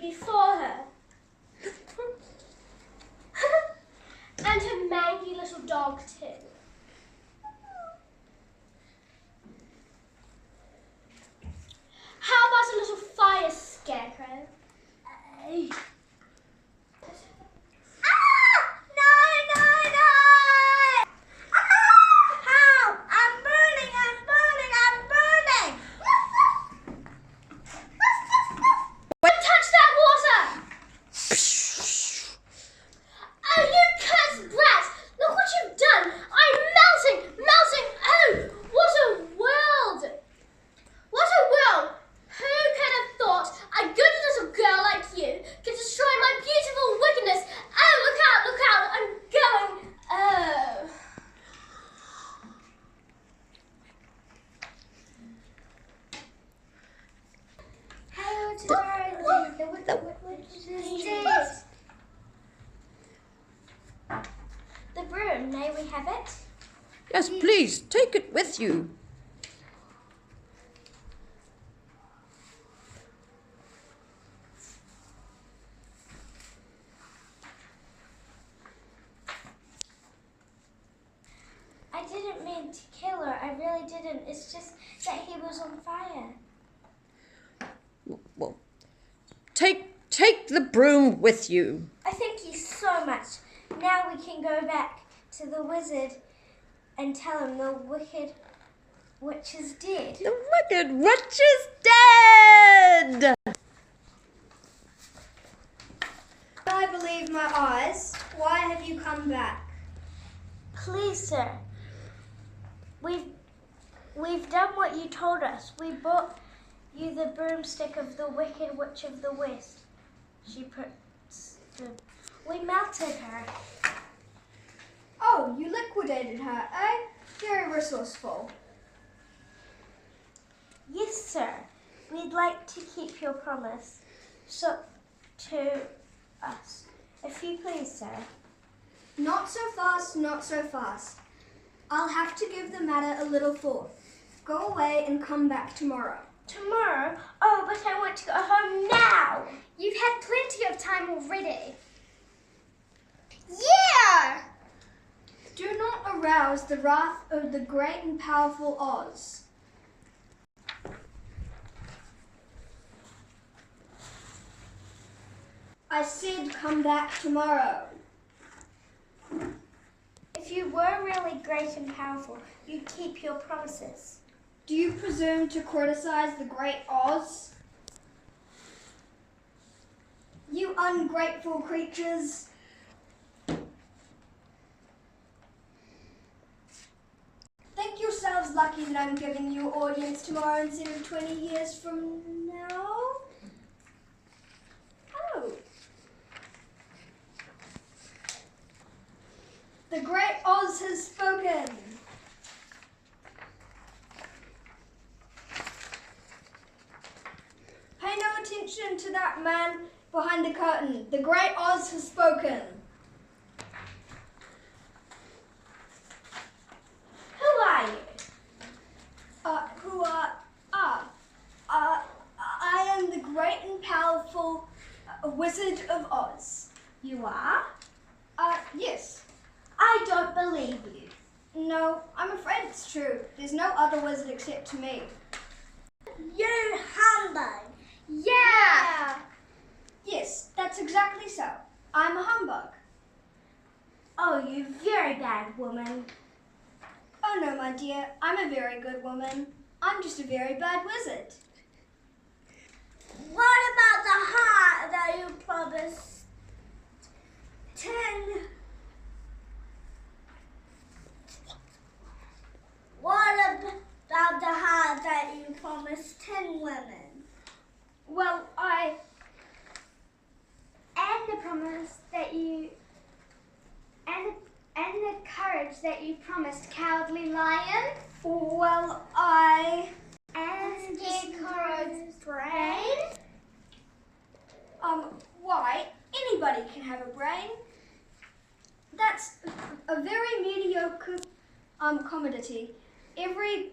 before her. And her mangy little dog too. How about a little fire scarecrow? The broom, may we have it? Yes, please, take it with you. I didn't mean to kill her, I really didn't. It's just that he was on fire. Well, take the broom with you. I thank you so much. Now we can go back to the wizard and tell him the wicked witch is dead. The wicked witch is dead! I believe my eyes. Why have you come back? Please, sir. We've done what you told us. We brought you the broomstick of the Wicked Witch of the West. We melted her. Oh, you liquidated her, eh? Very resourceful. Yes, sir. We'd like to keep your promise to us. If you please, sir. Not so fast, not so fast. I'll have to give the matter a little thought. Go away and come back tomorrow. Tomorrow? Oh, but I want to go home now. You've had plenty of time already. Yeah! Do not arouse the wrath of the great and powerful Oz. I said come back tomorrow. If you were really great and powerful, you'd keep your promises. Do you presume to criticize the great Oz? You ungrateful creatures. Think yourselves lucky that I'm giving you audience tomorrow instead of 20 years from now? Oh. The great Oz has spoken. Pay no attention to that man behind the curtain. The great Oz has spoken. Who are you? I am the great and powerful Wizard of Oz. You are? Yes. I don't believe you. No, I'm afraid it's true. There's no other wizard except me. You humbug. Yeah. Yes, that's exactly so. I'm a humbug. Oh, you very bad woman. Oh no, my dear, I'm a very good woman. I'm just a very bad wizard. What about the heart that you promised 10? What about the heart that you promised 10 women? Well, And the promise that you... And the courage that you promised Cowardly Lion? well, And Scarecrow's brain? Why? Anybody can have a brain. That's a very mediocre commodity. Every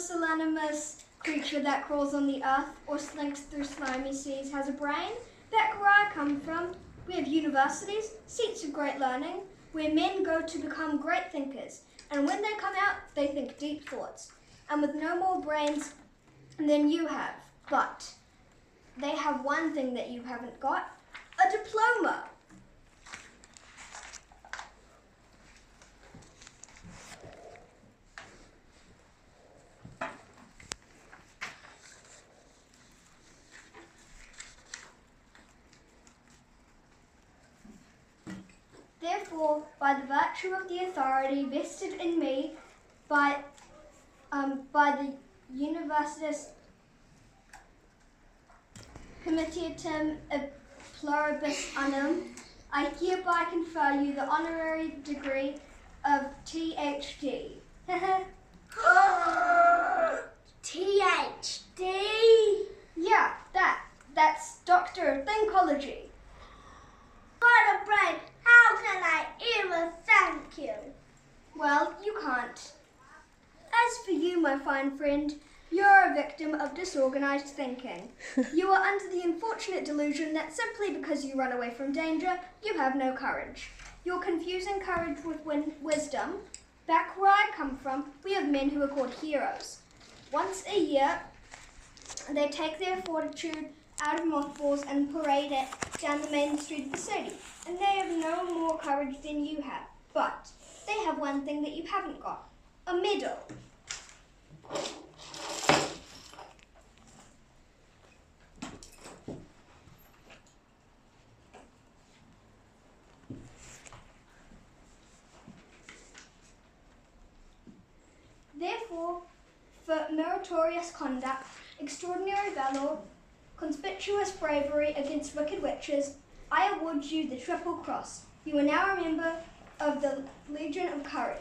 pusillanimous creature that crawls on the earth or slinks through slimy seas has a brain? Back where I come from, we have universities, seats of great learning, where men go to become great thinkers. And when they come out, they think deep thoughts. And with no more brains than you have. But they have one thing that you haven't got, a diploma. Therefore, by the virtue of the authority vested in me by the Universitas Comitatum Pluribus Unum, I hereby confer you the honorary degree of THD. THD? Yeah, that's Doctor of Thinkology. What a brain! How can I ever thank you? Well, you can't. As for you, my fine friend, you're a victim of disorganized thinking. You are under the unfortunate delusion that simply because you run away from danger, you have no courage. You're confusing courage with wisdom. Back where I come from, we have men who are called heroes. Once a year, they take their fortitude out of mothballs and parade it down the main street of the city. And they have no more courage than you have. But they have one thing that you haven't got, a medal. Therefore, for meritorious conduct, extraordinary valor, conspicuous bravery against wicked witches, I award you the Triple Cross. You are now a member of the Legion of Courage.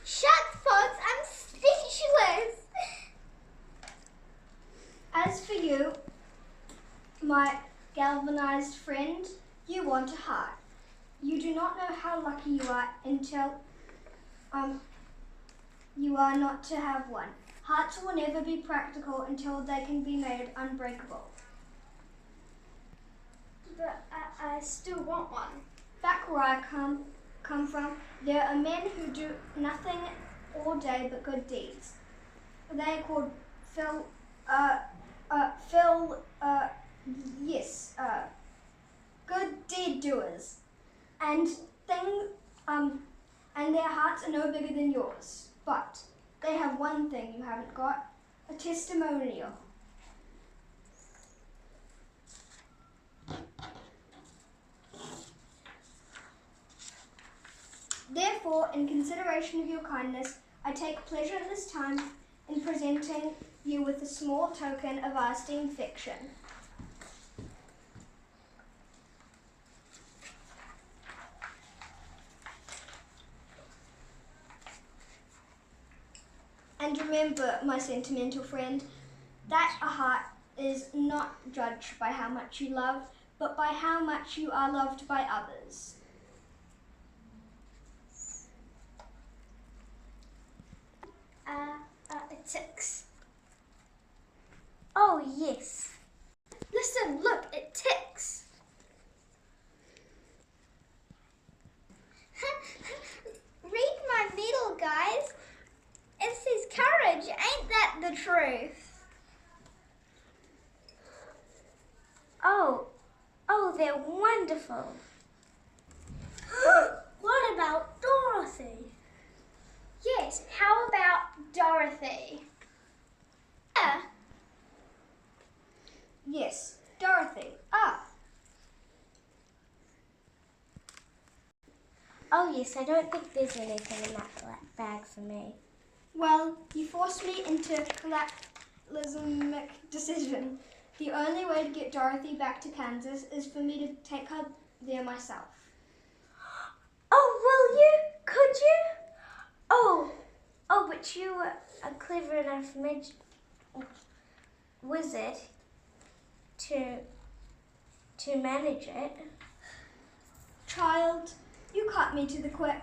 Shut, folks! I'm speechless! As for you, my galvanized friend, you want a heart. You do not know how lucky you are until you are not to have one. Hearts will never be practical until they can be made unbreakable. But I still want one. Back where I come from, there are men who do nothing all day but good deeds. They are called good deed doers. And their hearts are no bigger than yours. But they have one thing you haven't got, a testimonial. Therefore, in consideration of your kindness, I take pleasure at this time in presenting you with a small token of our esteemed fiction. And remember, my sentimental friend, that a heart is not judged by how much you love, but by how much you are loved by others. It ticks. Oh, yes. Listen, look, it ticks. Read my medal, guys. It says courage. Ain't that the truth? Oh, they're wonderful. What about Dorothy? Yes, how about Dorothy? Yeah. Yes, Dorothy. Ah. Oh yes, I don't think there's anything in that black bag for me. Well, you forced me into cataclysmic decision. The only way to get Dorothy back to Kansas is for me to take her there myself. Oh, will you? Could you? Oh, but you were a clever enough wizard to manage it. Child, you cut me to the quick.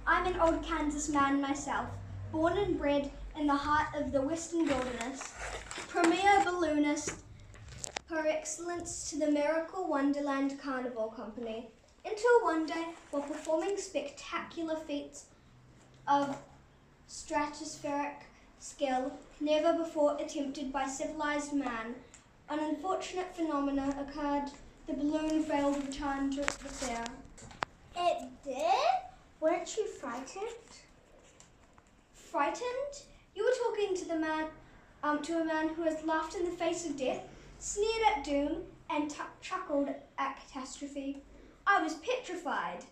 I'm an old Kansas man myself, born and bred in the heart of the western wilderness. Premier balloonist par excellence to the Miracle Wonderland Carnival Company. Until one day, while performing spectacular feats of stratospheric skill never before attempted by civilized man, an unfortunate phenomenon occurred. The balloon failed to return to the fair. It did? Weren't you frightened? Frightened? You were talking to a man who has laughed in the face of death, sneered at doom, and chuckled at catastrophe. I was petrified.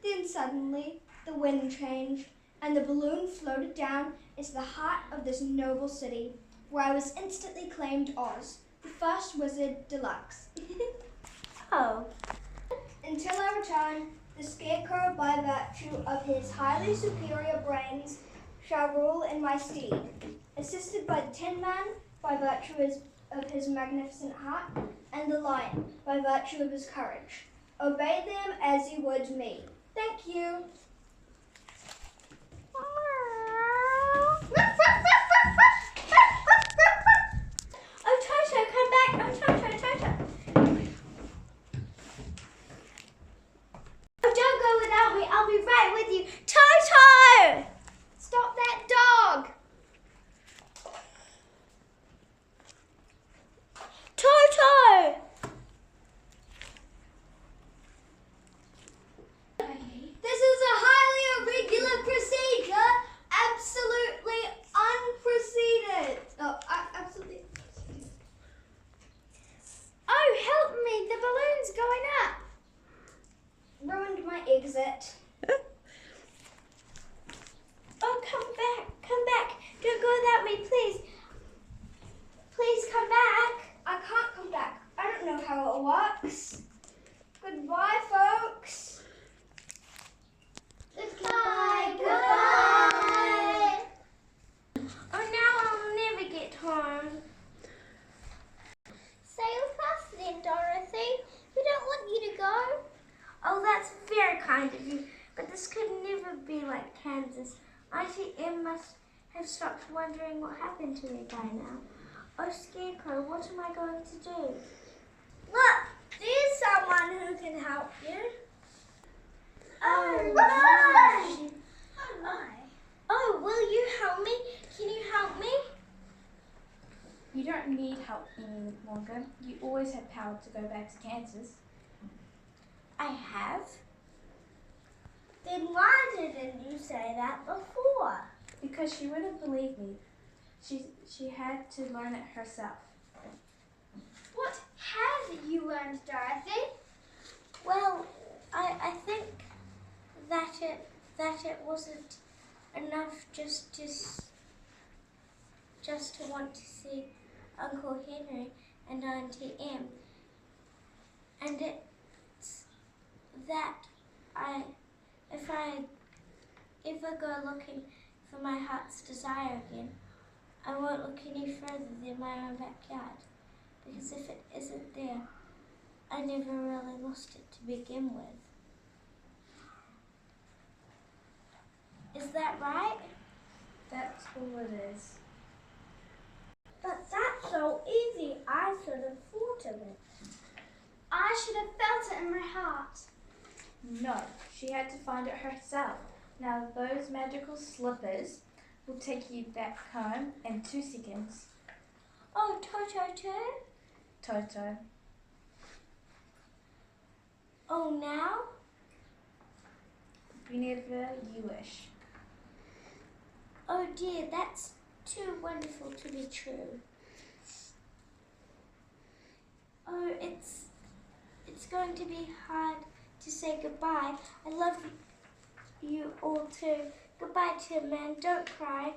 Then suddenly the wind changed, and the balloon floated down into the heart of this noble city, where I was instantly claimed Oz, the first wizard deluxe. Oh. Until I return, the Scarecrow, by virtue of his highly superior brains, shall rule in my stead, assisted by the Tin Man, by virtue of his magnificent heart, and the Lion, by virtue of his courage. Obey them as you would me. Thank you. Oh, Toto, come back. Oh, Toto. Oh, don't go without me. I'll be right with you. Toto! Stop that dog! Toto! This is a highly irregular procedure, absolutely unprecedented. Absolutely. Oh, help me. The balloon's going up. Ruined my exit. Oh, come back. Don't go without me, please. Please come back. I can't come back. I don't know how it works. Goodbye, folks. Goodbye. Oh, now I'll never get home. Stay with us then, Dorothy. We don't want you to go. Oh, that's very kind of you, but this could never be like Kansas. Auntie Em must have stopped wondering what happened to me by now. Oh, Scarecrow, what am I going to do? Look, there's someone who can help you. Oh, my. Oh my. Oh, will you help me? Can you help me? You don't need help any longer. You always had power to go back to Kansas. I have. Then why didn't you say that before? Because she wouldn't believe me. She had to learn it herself. What have you learned, Dorothy? Well, I think that it wasn't enough just to want to see Uncle Henry and Auntie Em. And it's that if I ever go looking for my heart's desire again, I won't look any further than my own backyard. Because if it isn't there, I never really lost it to begin with. Is that right? That's all it is. But that's so easy. I should have thought of it. I should have felt it in my heart. No, she had to find it herself. Now those magical slippers will take you back home in 2 seconds. Oh, Toto too? Toto. Oh, now? Whenever you wish. Oh dear, that's too wonderful to be true. Oh, it's going to be hard to say goodbye. I love you all too. Goodbye, Tin Man. Don't cry.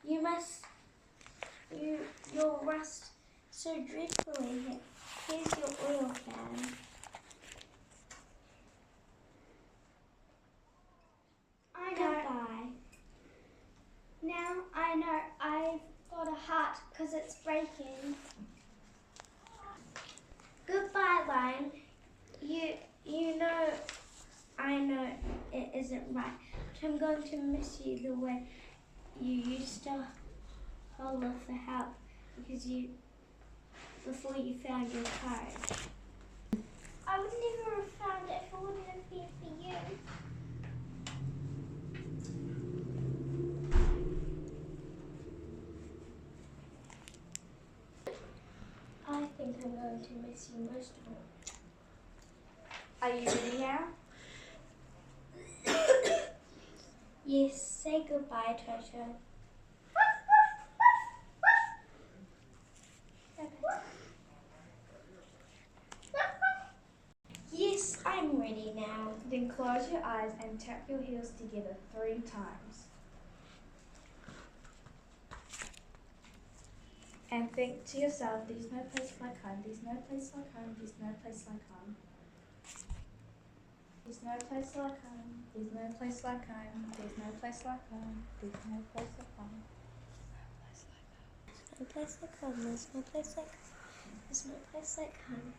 You'll rust so dreadfully. Here's your oil can. I know. Goodbye. Now I know I've got a heart because it's breaking. Goodbye, Lion. You know I isn't right, but I'm going to miss you the way you used to hold off for help before you found your courage. I would never have found it if it wouldn't have been for you. I think I'm going to miss you most of all. Are you ready now? Yes, say goodbye, Toto. Yes, I'm ready now. Then close your eyes and tap your heels together 3 times. And think to yourself, there's no place like home, there's no place like home, there's no place like home. There's no place like home, there's no place like home, there's no place like home, there's no place like home. No place like home, there's no place like home, there's no place like home.